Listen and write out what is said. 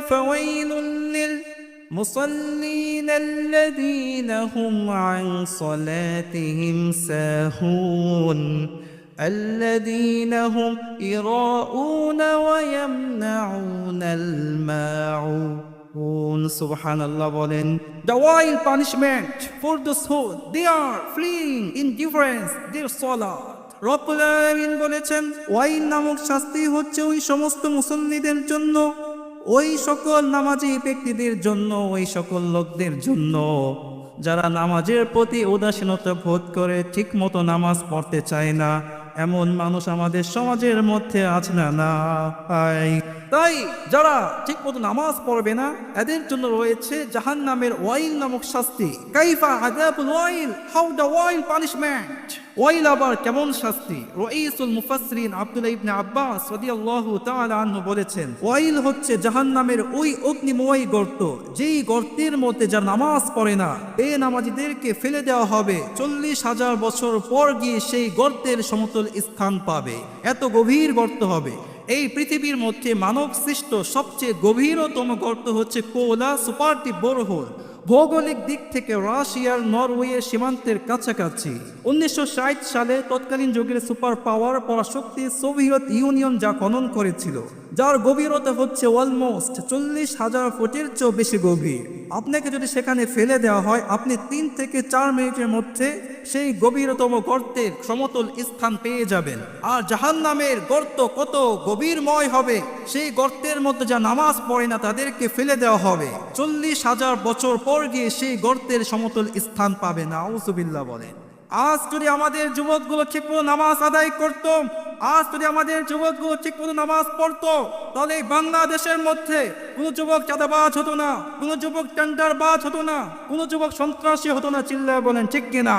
فويل للمصلين الذين هم عن صلاتهم ساهون الذين هم يراءون ويمنعون الماعون Subhanallah বলেন The wild punishment for those who they are fleeing indifference their salat রব্বুল আলামিন বলেছেন ওয়াইল নামক শাস্তি হচ্ছে ওই সমস্ত মুসল্লিদের জন্য ওই সকল নামাজি ব্যক্তিদের জন্য ওই সকল লোকদের জন্য যারা নামাজের প্রতি উদাসীনতা বোধ করে ঠিকমতো নামাজ পড়তে চায় না এমন মানুষ আমাদের সমাজের মধ্যে আছে না তাই যারা ঠিকমতো নামাজ পড়বে না এদের জন্য রয়েছে জাহান্নামের ওয়াইল নামক শাস্তি কাইফা আযাবুল ওয়াইল হাউ দ্য ওয়াইল পানিশমেন্ট ওয়াইল আবার কেমন শাস্তি রাইসুল মুফাসসিরিন আব্দুল্লাহ ইবনে আব্বাস রাদিয়াল্লাহু তাআলা আনহু বলেছেন ওয়াইল হচ্ছে জাহান্নামের ওই অগ্নিময় গর্ত যেই গর্তের মধ্যে যারা নামাজ পড়ে না বেনামাজীদেরকে ফেলে দেওয়া হবে 40,000 বছর পর গিয়ে সেই গর্তের সমতল স্থান পাবে এত গভীর গর্ত হবে এই পৃথিবীর মধ্যে মানব সৃষ্ট সবচেয়ে গভীরতম গর্ত হচ্ছে কোলা সুপারটি বোরহোল ভৌগোলিক দিক থেকে রাশিয়ার নরওয়ে সীমান্তের কাছাকাছি 1960 সালে তৎকালীন যুগের সুপার পাওয়ার পরাশক্তি সোভিয়েত ইউনিয়ন যা খনন করেছিল যার গভীরতা হচ্ছে অলমোস্ট 40,000 ফুটের চেয়েও বেশি গভীর আপনাকে যদি সেখানে ফেলে দেওয়া হয় আপনি 3 থেকে 4 মিনিটের মধ্যে সেই গভীরতম গর্তের সমতল স্থান পেয়ে যাবেন আর জাহান্নামের গর্ত কত গভীরময় হবে সেই গর্তের মধ্যে যা নামাজ পড়ে না তাদেরকে ফেলে দেওয়া হবে 40,000 বছর পর গিয়ে সেই গর্তের সমতল স্থান পাবে না আউযুবিল্লাহ বলেন আজ যদি আমাদের যুবকগুলো ঠিকমতো নামাজ আদায় করত আজ যদি আমাদের যুবকগুলো ঠিকমতো নামাজ পড়তো তাহলে বাংলাদেশের মধ্যে কোনো যুবক চাঁদাবাজ হতো না কোনো যুবক টেন্ডারবাজ হতো না কোনো যুবক সন্ত্রাসী হতো না চিল্লায় বলেন ঠিক কিনা